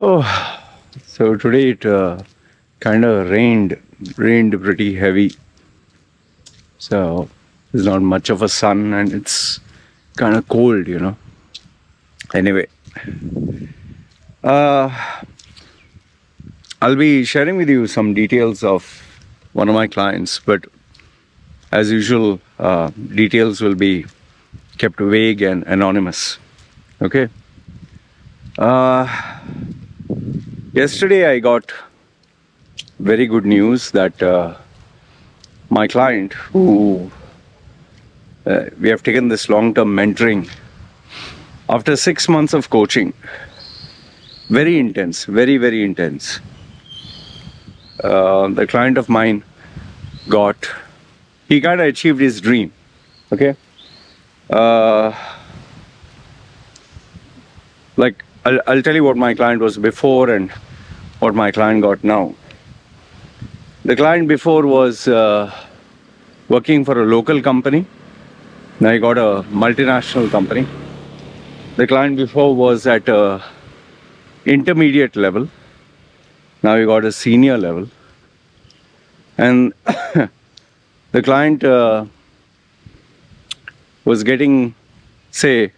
Oh, so today it kind of rained pretty heavy. So there's not much of a sun and it's kind of cold. Anyway, uh, I'll be sharing with you some details of one of my clients, but as usual, details will be kept vague and anonymous. Okay. Yesterday I got very good news that my client, who we have taken this long-term mentoring, after 6 months of coaching, very intense, very, very intense. The client of mine he kind of achieved his dream. Okay. Like I'll tell you what my client was before and what my client got now. The client before was working for a local company. Now he got a multinational company. The client before was at a intermediate level. Now he got a senior level. And the client was getting, say,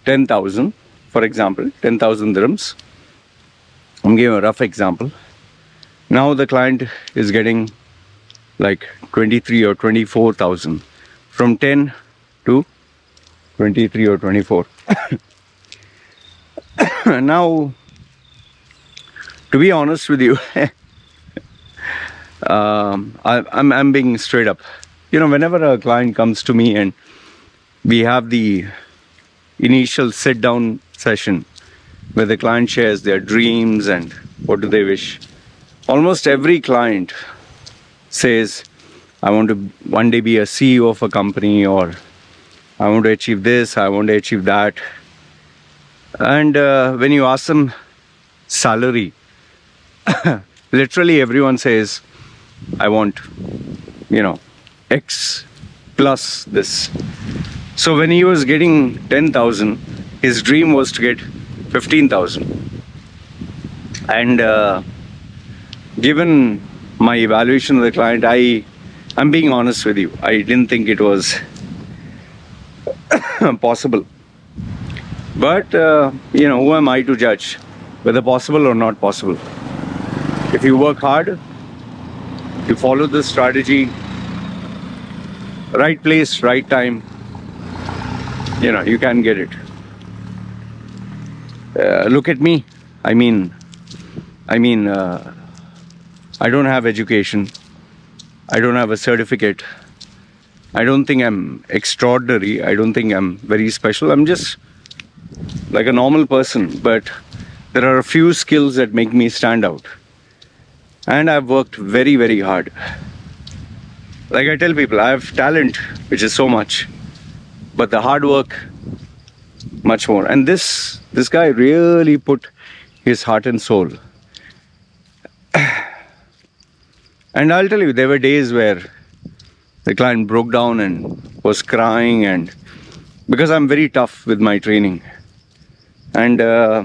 10,000, for example, 10,000 dirhams. I'm giving a rough example. Now the client is getting like 23 or 24,000, from 10 to 23 or 24. Now, to be honest with you, I'm being straight up. Whenever a client comes to me and we have the initial sit-down session where the client shares their dreams and what do they wish, almost every client says, I want to one day be a CEO of a company, or I want to achieve this, I want to achieve that. And when you ask them salary, literally everyone says, I want, X plus this. So when he was getting 10,000, his dream was to get 15,000. And given my evaluation of the client, I'm being honest with you, I didn't think it was possible. But, who am I to judge whether possible or not possible? If you work hard, you follow the strategy, right place, right time, you can get it. Look at me. I don't have education. I don't have a certificate. I don't think I'm extraordinary. I don't think I'm very special. I'm just like a normal person, but there are a few skills that make me stand out. And I've worked very, very hard. Like I tell people, I have talent, which is so much, but the hard work, much more. And this guy really put his heart and soul. And I'll tell you, there were days where the client broke down and was crying, and because I'm very tough with my training. And, there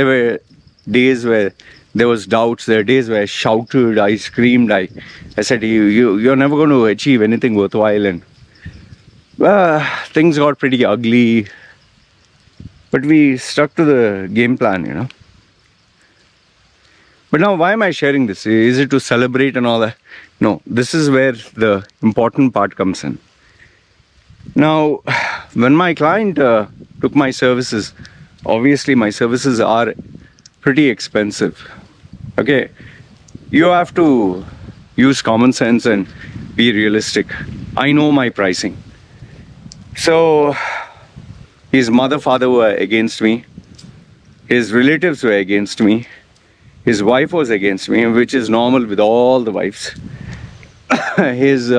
were days where there was doubts. There were days where I shouted, I screamed, I said, you're never going to achieve anything worthwhile. And things got pretty ugly. But we stuck to the game plan. But now, why am I sharing this? Is it to celebrate and all that? No, this is where the important part comes in. Now, when my client took my services, obviously my services are pretty expensive. Okay, you have to use common sense and be realistic. I know my pricing. So, his mother, father were against me. His relatives were against me. His wife was against me, which is normal with all the wives. His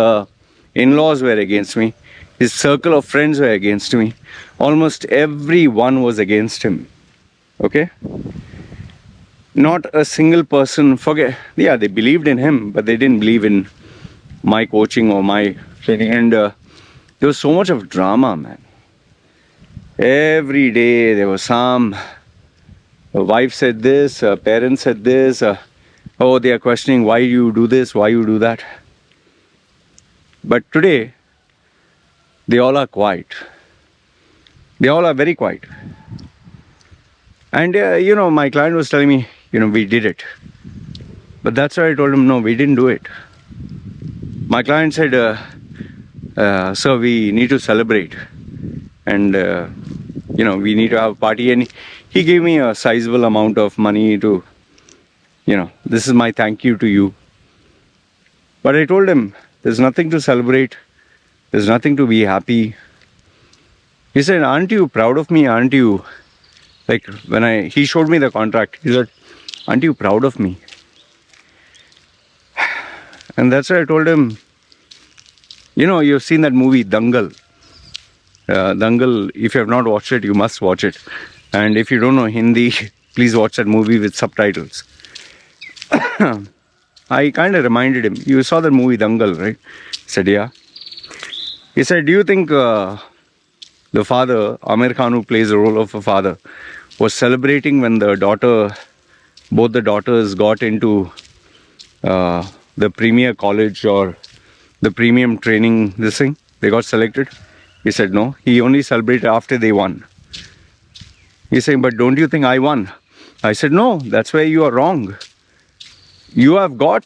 in-laws were against me. His circle of friends were against me. Almost everyone was against him. Okay? Not a single person, they believed in him, but they didn't believe in my coaching or my training. And there was so much of drama, man. Every day there was some. A wife said this, a parent said this. Oh, they are questioning why you do this, why you do that. But today, they all are quiet. They all are very quiet. And my client was telling me, we did it. But that's why I told him, no, we didn't do it. My client said, sir, we need to celebrate. And, we need to have a party. And he gave me a sizable amount of money to, this is my thank you to you. But I told him, there's nothing to celebrate. There's nothing to be happy. He said, aren't you proud of me? Aren't you, like he showed me the contract. He said, aren't you proud of me? And that's why I told him, you've seen that movie, Dangal. Dangal, if you have not watched it, you must watch it. And if you don't know Hindi, please watch that movie with subtitles. I kind of reminded him, you saw that movie Dangal, right? He said, yeah. He said, do you think the father, Amir Khan, who plays the role of a father, was celebrating when both the daughters got into the premier college or the premium training, this thing? They got selected? He said, no. He only celebrated after they won. He's saying, but don't you think I won? I said, no, that's where you are wrong. You have got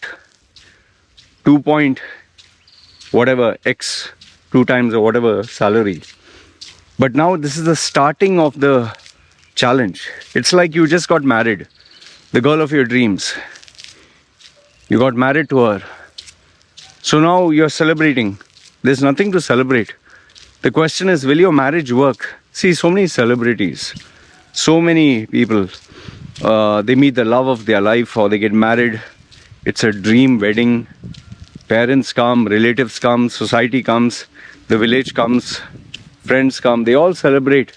2 point whatever X, 2 times or whatever salary. But now this is the starting of the challenge. It's like you just got married. The girl of your dreams. You got married to her. So now you're celebrating. There's nothing to celebrate. The question is, will your marriage work? See, so many celebrities, so many people, they meet the love of their life or they get married. It's a dream wedding. Parents come, relatives come, society comes, the village comes, friends come. They all celebrate.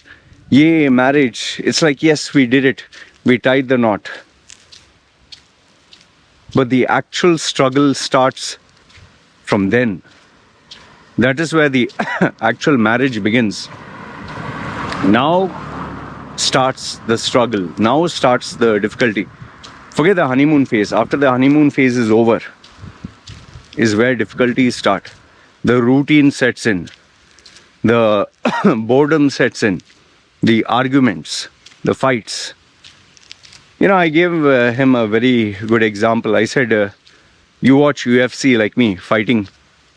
Yay, marriage. It's like, yes, we did it. We tied the knot. But the actual struggle starts from then. That is where the actual marriage begins. Now starts the struggle. Now starts the difficulty. Forget the honeymoon phase. After the honeymoon phase is over, is where difficulties start. The routine sets in. The boredom sets in. The arguments, the fights. I gave him a very good example. I said, you watch UFC like me,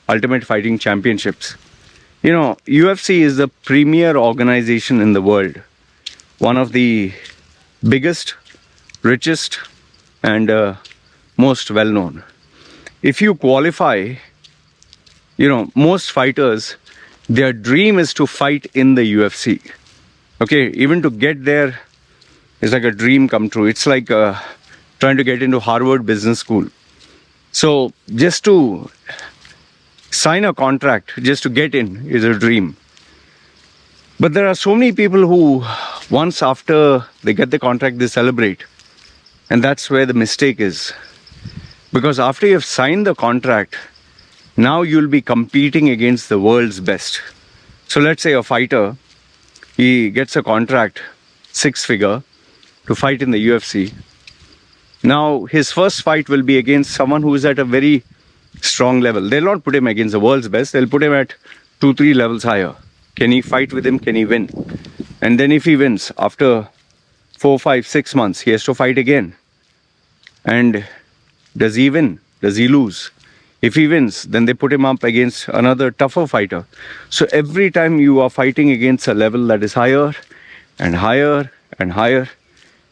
Ultimate Fighting Championships. UFC is the premier organization in the world. One of the biggest, richest, and most well-known. If you qualify, most fighters, their dream is to fight in the UFC. Okay, even to get there is like a dream come true. It's like trying to get into Harvard Business School. So just to sign a contract, just to get in, is a dream. But there are so many people who, once after they get the contract, they celebrate. And that's where the mistake is. Because after you've signed the contract, now you'll be competing against the world's best. So let's say a fighter, he gets a contract, 6-figure, to fight in the UFC. Now his first fight will be against someone who is at a very strong level. They'll not put him against the world's best. They'll put him at 2-3 levels higher. Can he fight with him? Can he win? And then if he wins, after 4, 5, 6 months, he has to fight again. And does he win? Does he lose? If he wins, then they put him up against another tougher fighter. So every time you are fighting against a level that is higher and higher and higher.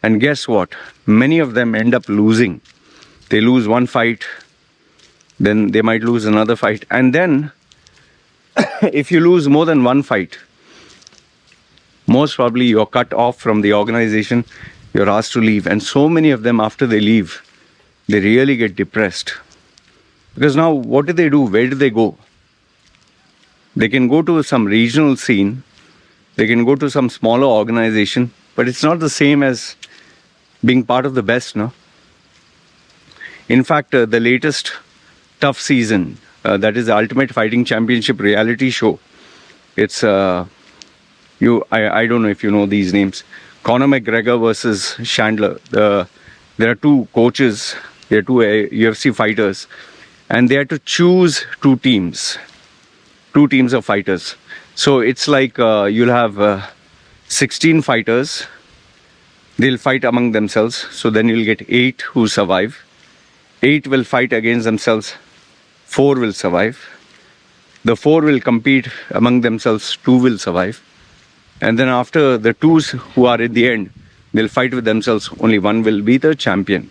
And guess what? Many of them end up losing. They lose one fight, then they might lose another fight. And then, if you lose more than one fight, most probably you're cut off from the organization, you're asked to leave. And so many of them, after they leave, they really get depressed. Because now, what do they do? Where do they go? They can go to some regional scene, they can go to some smaller organization, but it's not the same as being part of the best, no? In fact, the latest tough season, that is the Ultimate Fighting Championship reality show. It's, I don't know if you know these names. Conor McGregor versus Chandler. There are two coaches. There are two UFC fighters, and they had to choose two teams of fighters. So it's like you'll have 16 fighters. They'll fight among themselves. So then you'll get 8 who survive. 8 will fight against themselves. 4 will survive. The 4 will compete among themselves. 2 will survive. And then after the 2s who are at the end, they'll fight with themselves. Only 1 will be the champion.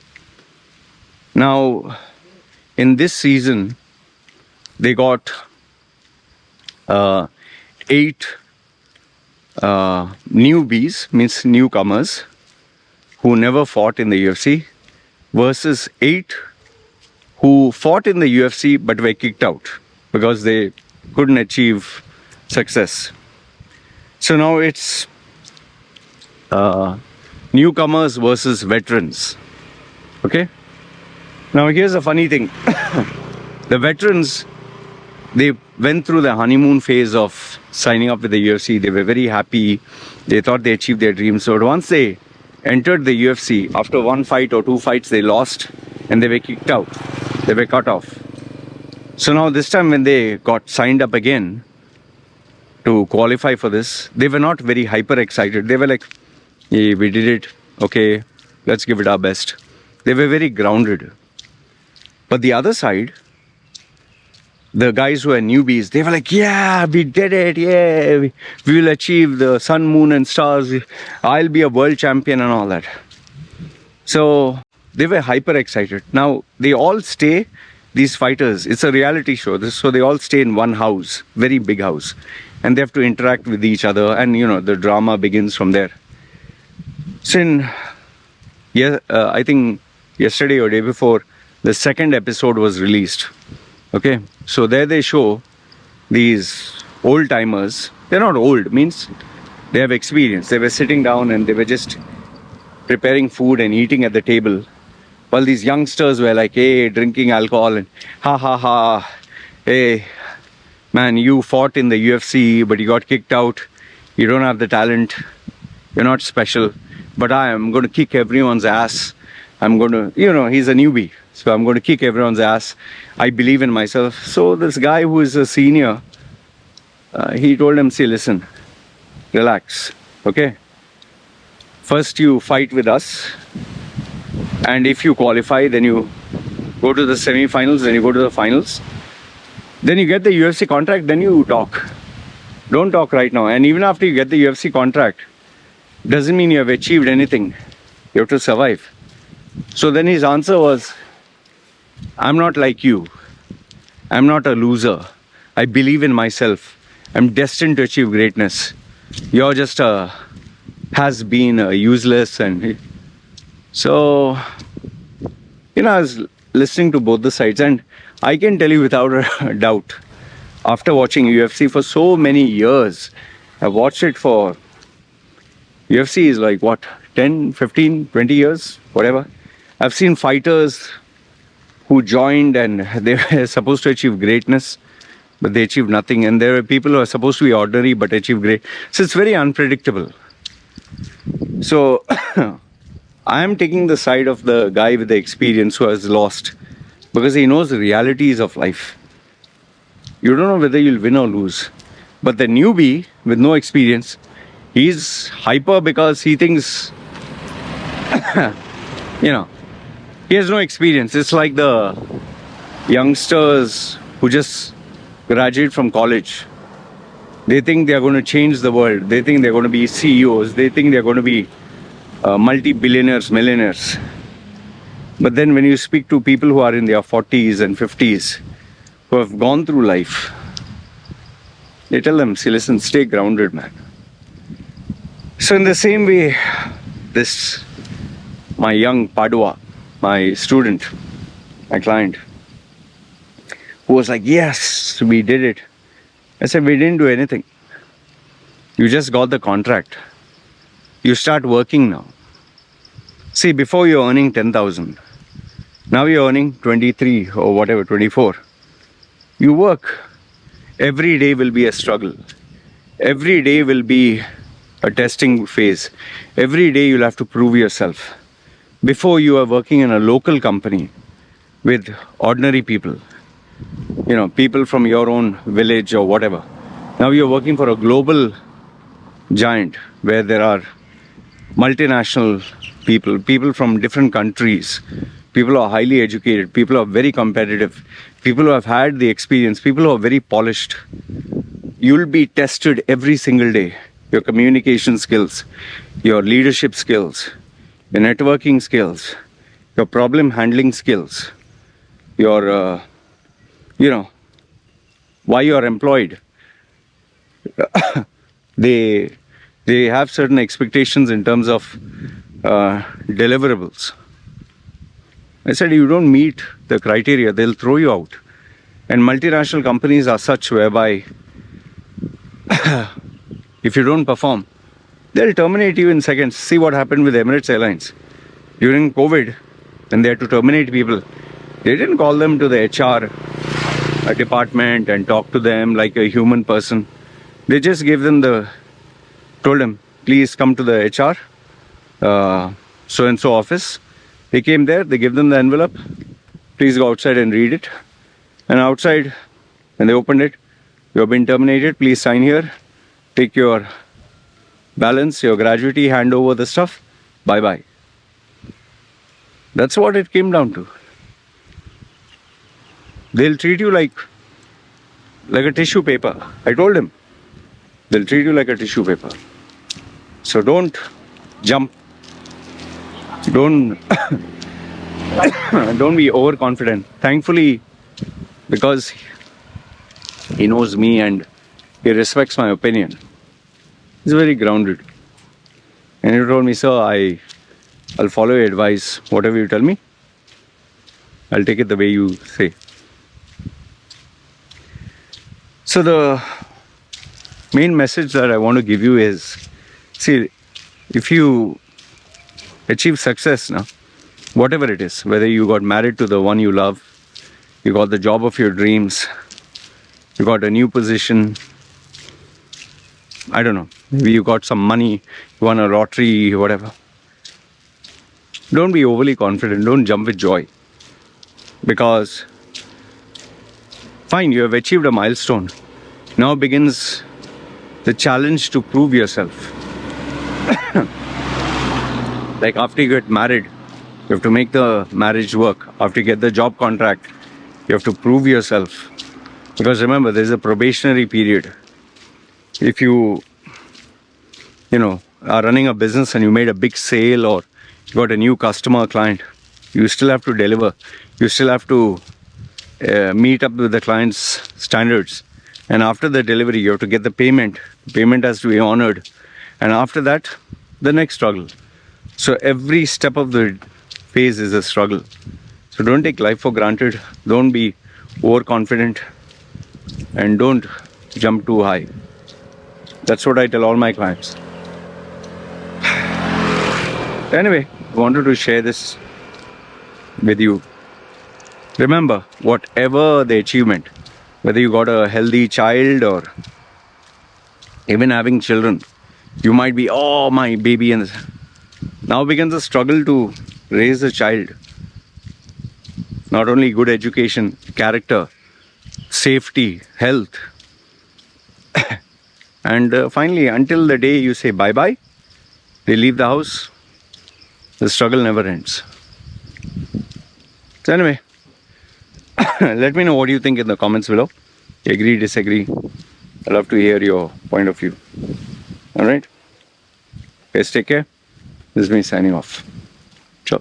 Now, in this season, they got 8 newbies, means newcomers, who never fought in the UFC, versus 8 who fought in the UFC but were kicked out because they couldn't achieve success. So now it's newcomers versus veterans. Okay? Now here's a funny thing. The veterans, they went through the honeymoon phase of signing up with the UFC. They were very happy. They thought they achieved their dreams. So once they entered the UFC, after 1 fight or 2 fights, they lost and they were kicked out. They were cut off. So now this time when they got signed up again to qualify for this, they were not very hyper excited. They were like, hey, we did it. Okay, let's give it our best. They were very grounded. But the other side, the guys who are newbies, they were like, yeah, we did it. Yeah, we will achieve the sun, moon and stars. I'll be a world champion and all that. So they were hyper excited. Now they all stay, these fighters, it's a reality show. So they all stay in one house, very big house. And they have to interact with each other. And the drama begins from there. So I think yesterday or day before, the second episode was released. Okay, so there they show these old timers. They're not old, means they have experience. They were sitting down and they were just preparing food and eating at the table, while these youngsters were like, hey, drinking alcohol and ha ha ha, hey man, you fought in the UFC but you got kicked out. You don't have the talent. You're not special. But I am going to kick everyone's ass. I'm going to, he's a newbie. So I'm going to kick everyone's ass. I believe in myself. So this guy who is a senior, he told him, see, listen, relax, okay? First you fight with us. And if you qualify, then you go to the semi-finals, then you go to the finals. Then you get the UFC contract, then you talk. Don't talk right now. And even after you get the UFC contract, doesn't mean you have achieved anything. You have to survive. So then his answer was, I'm not like you. I'm not a loser. I believe in myself. I'm destined to achieve greatness. You're just has been useless. And so, I was listening to both the sides, and I can tell you without a doubt, after watching UFC for so many years, I've watched it for, UFC is like what, 10, 15, 20 years, whatever. I've seen fighters who joined and they were supposed to achieve greatness, but they achieved nothing. And there are people who are supposed to be ordinary but achieve great. So it's very unpredictable. So I am taking the side of the guy with the experience who has lost, because he knows the realities of life. You don't know whether you'll win or lose. But the newbie with no experience, he's hyper because he thinks, he has no experience. It's like the youngsters who just graduate from college. They think they are going to change the world. They think they're going to be CEOs. They think they're going to be multi-billionaires, millionaires. But then when you speak to people who are in their 40s and 50s, who have gone through life, they tell them, see, listen, stay grounded, man. So in the same way, my young Padua, my student, my client, who was like, yes, we did it. I said, we didn't do anything. You just got the contract. You start working now. See, before you're earning 10,000. Now you're earning 23 or whatever, 24. You work. Every day will be a struggle. Every day will be a testing phase. Every day you'll have to prove yourself. Before, you are working in a local company with ordinary people, people from your own village or whatever. Now you're working for a global giant where there are multinational people from different countries, people who are highly educated, people who are very competitive, people who have had the experience, people who are very polished. You'll be tested every single day. Your communication skills, your leadership skills, your networking skills, your problem handling skills, your, why you're employed. They have certain expectations in terms of deliverables. I said, you don't meet the criteria, they'll throw you out. And multinational companies are such whereby if you don't perform, they'll terminate you in seconds. See what happened with Emirates Airlines. During COVID, when they had to terminate people, they didn't call them to the HR department and talk to them like a human person. They just gave them told them, please come to the HR so-and-so office. They came there, they gave them the envelope. Please go outside and read it. And outside, when they opened it, you have been terminated. Please sign here. Take your balance, your gratuity, hand over the stuff. Bye-bye. That's what it came down to. They'll treat you like a tissue paper. I told him. They'll treat you like a tissue paper. So don't jump. Don't be overconfident. Thankfully, because he knows me and he respects my opinion, he's very grounded. And he told me, sir, I'll follow your advice. Whatever you tell me, I'll take it the way you say. So the main message that I want to give you is, see, if you achieve success now, whatever it is, whether you got married to the one you love, you got the job of your dreams, you got a new position, I don't know, maybe you got some money, you won a lottery, whatever. Don't be overly confident, don't jump with joy. Because, fine, you have achieved a milestone. Now begins the challenge to prove yourself. Like after you get married, you have to make the marriage work. After you get the job contract, you have to prove yourself. Because remember, there's a probationary period. If you are running a business and you made a big sale or you got a new customer client, you still have to deliver. You still have to meet up with the client's standards. And after the delivery, you have to get the payment. The payment has to be honored. And after that, the next struggle. So every step of the phase is a struggle. So don't take life for granted. Don't be overconfident. And don't jump too high. That's what I tell all my clients. Anyway, I wanted to share this with you. Remember, whatever the achievement, whether you got a healthy child or even having children, you might be, oh, my baby. And now begins a struggle to raise a child. Not only good education, character, safety, health. And finally, until the day you say bye-bye, they leave the house, the struggle never ends. So anyway, let me know what you think in the comments below. Agree, disagree. I'd love to hear your point of view. Alright? Guys, take care. This is me signing off. Ciao.